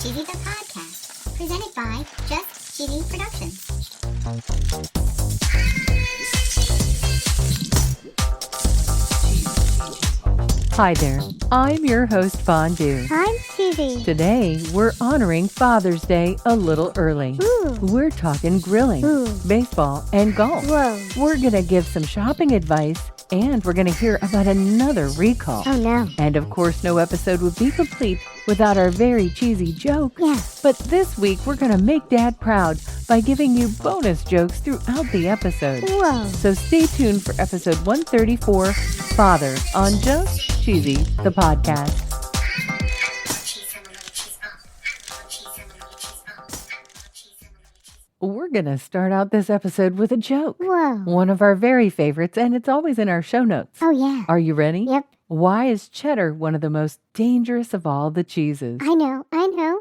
Cheesy the Podcast, presented by Just Cheesy Productions. Hi there, I'm your host Fondue. I'm Cheesy. Today, we're honoring Father's Day a little early. Ooh. We're talking grilling, baseball, and golf. Whoa. We're gonna give some shopping advice, and we're gonna hear about another recall. Oh no. And of course, no episode would be complete without our very cheesy joke. Yeah. But this week, we're gonna make Dad proud by giving you bonus jokes throughout the episode. Whoa. So stay tuned for episode 134, Father, on Just Cheesy, the podcast. We're going to start out this episode with a joke. Whoa. One of our very favorites, and it's always in our show notes. Oh yeah. Are you ready? Yep. Why is cheddar one of the most dangerous of all the cheeses? I know.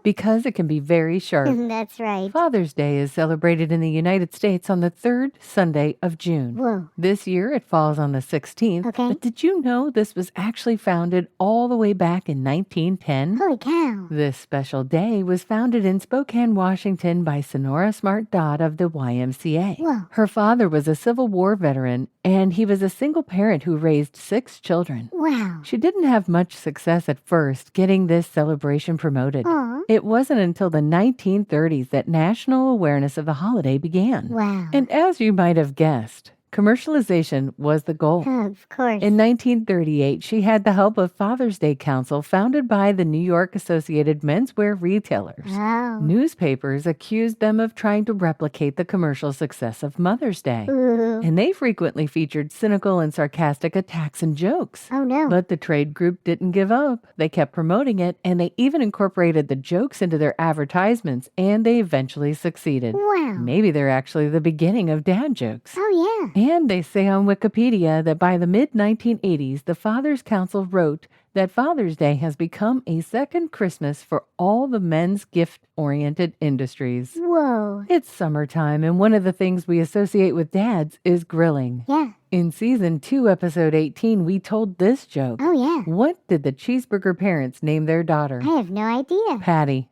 Because it can be very sharp. That's right. Father's Day is celebrated in the United States on the third Sunday of June. Whoa. This year it falls on the 16th. Okay. But did you know this was actually founded all the way back in 1910? Holy cow. This special day was founded in Spokane, Washington by Sonora Smart Dodd of the YMCA. Whoa. Her father was a Civil War veteran, and he was a single parent who raised 6 children. Wow. She didn't have much success at first getting this celebration promoted. Aw. It wasn't until the 1930s that national awareness of the holiday began. Wow. And as you might have guessed, commercialization was the goal. Of course. In 1938, she had the help of Father's Day Council founded by the New York Associated Menswear Retailers. Oh. Newspapers accused them of trying to replicate the commercial success of Mother's Day. Ooh. And they frequently featured cynical and sarcastic attacks and jokes. Oh no. But the trade group didn't give up. They kept promoting it, and they even incorporated the jokes into their advertisements, and they eventually succeeded. Wow. Maybe they're actually the beginning of dad jokes. Oh yeah. And they say on Wikipedia that by the mid-1980s, the Fathers Council wrote that Father's Day has become a second Christmas for all the men's gift-oriented industries. Whoa. It's summertime, and one of the things we associate with dads is grilling. Yeah. In Season 2, Episode 18, we told this joke. Oh yeah. What did the cheeseburger parents name their daughter? I have no idea. Patty.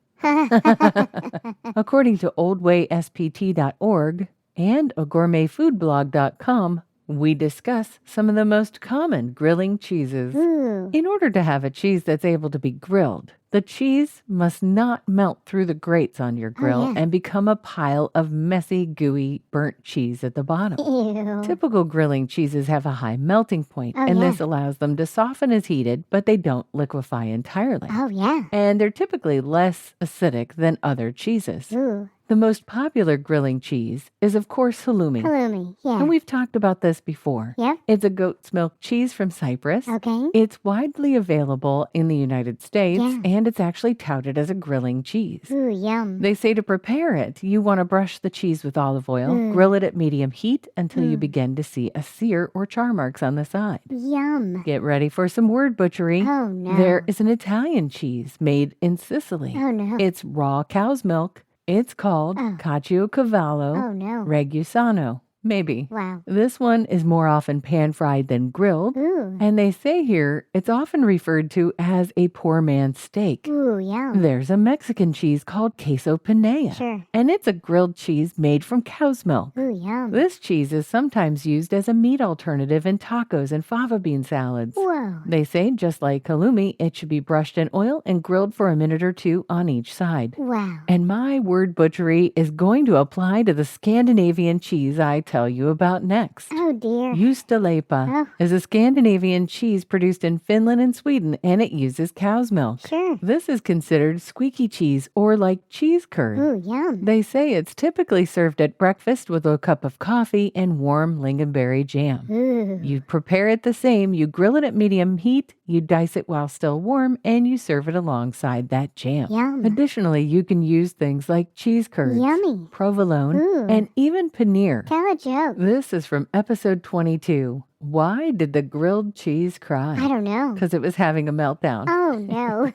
According to oldwayspt.org and a gourmetfoodblog.com, we discuss some of the most common grilling cheeses. Ooh. In order to have a cheese that's able to be grilled, the cheese must not melt through the grates on your grill yeah. and become a pile of messy, gooey, burnt cheese at the bottom. Ew. Typical grilling cheeses have a high melting point, Oh, and yeah. this allows them to soften as heated, but they don't liquefy entirely. Oh yeah. And they're typically less acidic than other cheeses. Ooh. The most popular grilling cheese is, of course, halloumi. Halloumi. Yeah. And we've talked about this before. Yep. It's a goat's milk cheese from Cyprus. Okay. It's widely available in the United States, Yeah. and it's actually touted as a grilling cheese. Ooh, yum. They say to prepare it, you want to brush the cheese with olive oil, grill it at medium heat until you begin to see a sear or char marks on the side. Yum. Get ready for some word butchery. Oh no. There is an Italian cheese made in Sicily. Oh no. It's raw cow's milk. It's called Caciocavallo Oh no. Reggiusano. Maybe. Wow. This one is more often pan-fried than grilled. Ooh. And they say here it's often referred to as a poor man's steak. Ooh, yum. There's a Mexican cheese called queso panela. Sure. And it's a grilled cheese made from cow's milk. Ooh, yum. This cheese is sometimes used as a meat alternative in tacos and fava bean salads. Whoa. They say, just like halloumi, it should be brushed in oil and grilled for a minute or two on each side. Wow. And my word butchery is going to apply to the Scandinavian cheese I tell you about next. Oh dear. Ystalepa Oh. is a Scandinavian cheese produced in Finland and Sweden, and it uses cow's milk. Sure. This is considered squeaky cheese or like cheese curd. Ooh, yum. They say it's typically served at breakfast with a cup of coffee and warm lingonberry jam. Ooh. You prepare it the same. You grill it at medium heat, you dice it while still warm, and you serve it alongside that jam. Yum. Additionally, you can use things like cheese curds, Yummy. provolone, Ooh. and even paneer. Tell a joke. This is from episode 22. Why did the grilled cheese cry? I don't know. Because it was having a meltdown. Oh no.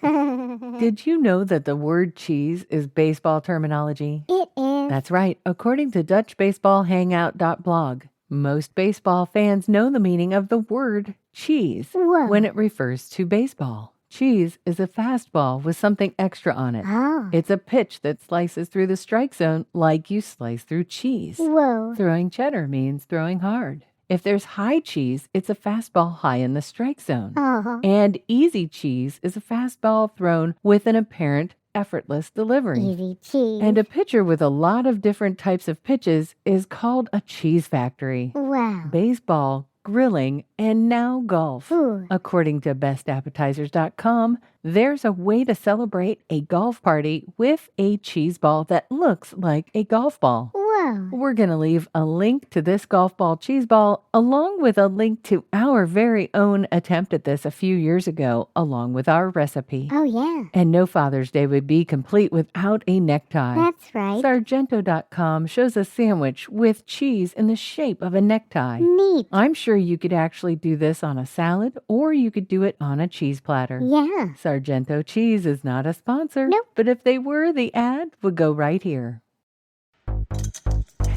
Did you know that the word cheese is baseball terminology? It is. That's right. According to DutchBaseballHangout.blog, most baseball fans know the meaning of the word cheese Whoa. when it refers to baseball. Cheese is a fastball with something extra on it. Oh. It's a pitch that slices through the strike zone like you slice through cheese. Whoa. Throwing cheddar means throwing hard. If there's high cheese, it's a fastball high in the strike zone. Oh. And easy cheese is a fastball thrown with an apparent effortless delivery. Easy cheese. And a pitcher with a lot of different types of pitches is called a cheese factory. Wow. Baseball, grilling, and now golf. Ooh. According to bestappetizers.com, there's a way to celebrate a golf party with a cheese ball that looks like a golf ball. Whoa. We're going to leave a link to this golf ball cheese ball along with a link to our very own attempt at this a few years ago along with our recipe. Oh, yeah. And no Father's Day would be complete without a necktie. That's right. Sargento.com shows a sandwich with cheese in the shape of a necktie. Neat. I'm sure you could actually do this on a salad or you could do it on a cheese platter. Yeah. Sargento Cheese is not a sponsor. Nope. But if they were, the ad would go right here.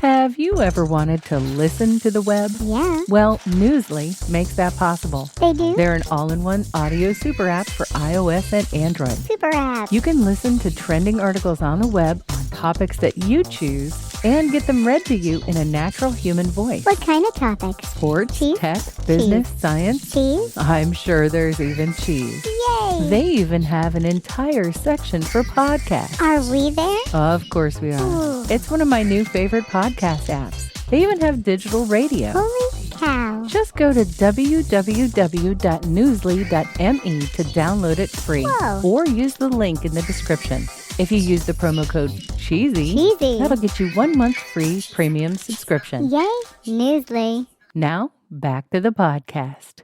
Have you ever wanted to listen to the web? Yeah. Well, Newsly makes that possible. They do. They're an all-in-one audio super app for iOS and Android. Super app. You can listen to trending articles on the web on topics that you choose and get them read to you in a natural human voice. What kind of topics? Sports, Cheese? tech, business, science. Cheese? I'm sure there's even cheese. Yay. They even have an entire section for podcasts. Are we there? Of course we are. Ooh. It's one of my new favorite podcast apps. They even have digital radio. Holy cow. Just go to www.newsly.me to download it free. Whoa. Or use the link in the description. If you use the promo code CHEESY, that'll get you 1 month free premium subscription. Yay. Newsly. Now, back to the podcast.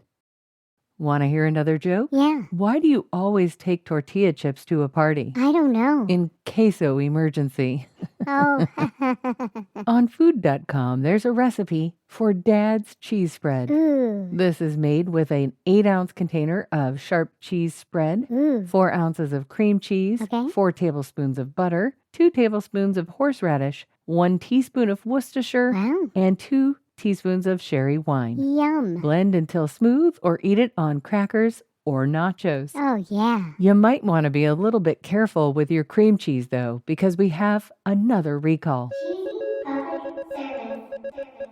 Want to hear another joke? Yeah. Why do you always take tortilla chips to a party? I don't know. In queso emergency. Oh. On food.com, there's a recipe for Dad's cheese spread. Ooh. This is made with an 8-ounce container of sharp cheese spread, Ooh. 4 ounces of cream cheese, Okay. 4 tablespoons of butter, 2 tablespoons of horseradish, 1 teaspoon of Worcestershire, Wow. and 2 teaspoons of sherry wine. Yum. Blend until smooth or eat it on crackers or nachos. Oh, yeah. You might want to be a little bit careful with your cream cheese, though, because we have another recall.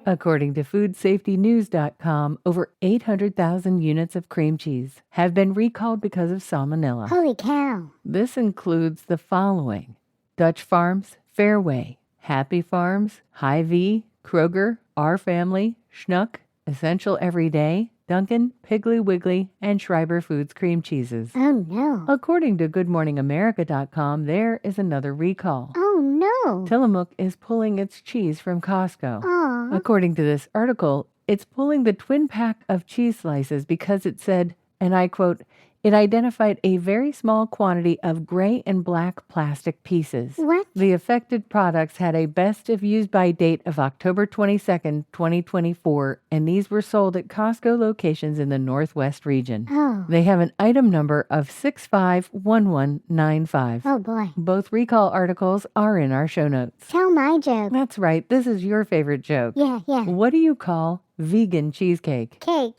According to FoodSafetyNews.com, over 800,000 units of cream cheese have been recalled because of salmonella. Holy cow. This includes the following: Dutch Farms, Fairway, Happy Farms, Hy-Vee, Kroger, Our Family, Schnuck, Essential Everyday, Dunkin', Piggly Wiggly, and Schreiber Foods cream cheeses. Oh, no. According to GoodMorningAmerica.com, there is another recall. Oh, no. Tillamook is pulling its cheese from Costco. Aw. According to this article, it's pulling the twin pack of cheese slices because it said, and I quote, it identified a very small quantity of gray and black plastic pieces. What? The affected products had a best of use by date of October 22nd, 2024, and these were sold at Costco locations in the Northwest region. Oh. They have an item number of 651195. Oh, boy. Both recall articles are in our show notes. Tell my joke. That's right, this is your favorite joke. Yeah, yeah. What do you call vegan cheesecake? Cake.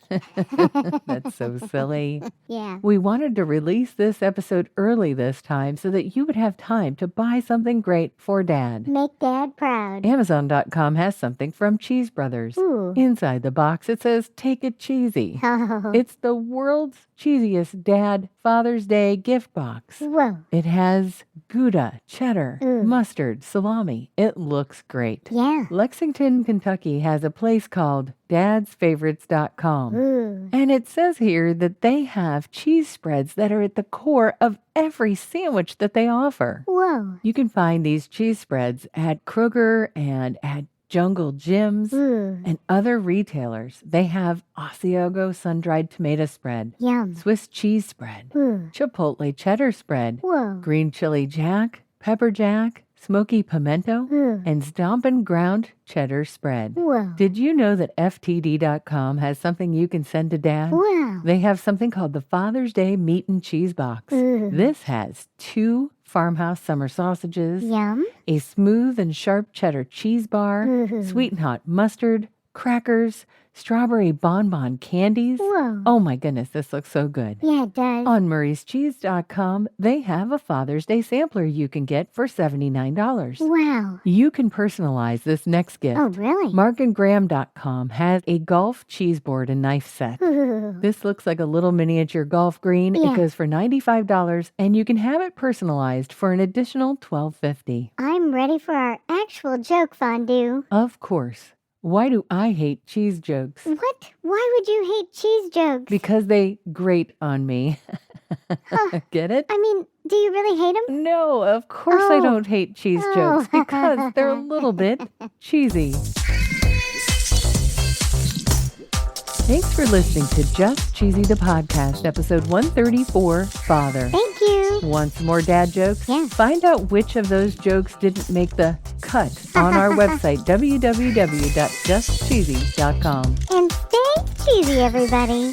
That's so silly. Yeah. We wanted to release this episode early this time so that you would have time to buy something great for Dad. Make Dad proud. Amazon.com has something from Cheese Brothers. Ooh. Inside the box, it says, "Take it cheesy." Oh. It's the world's cheesiest Dad Father's Day gift box. Whoa. It has Gouda, cheddar, Ooh. mustard, salami. It looks great. Yeah. Lexington, Kentucky has a place called dadsfavorites.com. Ooh. And it says here that they have cheese spreads that are at the core of every sandwich that they offer. Whoa. You can find these cheese spreads at Kroger and at Jungle Gyms Ooh. and other retailers. They have Asiago sun-dried tomato spread, Yum. Swiss cheese spread, Ooh. Chipotle cheddar spread, Whoa. green chili jack, pepper jack, smoky pimento, Ooh. and Stompin' Ground cheddar spread. Whoa. Did you know that FTD.com has something you can send to Dad? Wow. They have something called the Father's Day Meat and Cheese Box. Ooh. This has 2 farmhouse summer sausages, Yum. a smooth and sharp cheddar cheese bar, Ooh. sweet and hot mustard, crackers, strawberry bonbon candies. Whoa. Oh my goodness, this looks so good. Yeah, it does. On Murray'sCheese.com, they have a Father's Day sampler you can get for $79. Wow. You can personalize this next gift. Oh, really? Markandgraham.com has a golf cheese board and knife set. Ooh. This looks like a little miniature golf green. Yeah. It goes for $95, and you can have it personalized for an additional $12.50. I'm ready for our actual joke, Fondue. Of course. Why do I hate cheese jokes? What? Why would you hate cheese jokes? Because they grate on me. Huh. Get it? I mean, do you really hate them? No, of course I Oh. don't hate cheese jokes because they're a little bit cheesy. Thanks for listening to Just Cheesy the Podcast, episode 134, Father. Thank you. Want some more dad jokes? Yeah. Find out which of those jokes didn't make the cut on our website, www.justcheesy.com. And stay cheesy, everybody.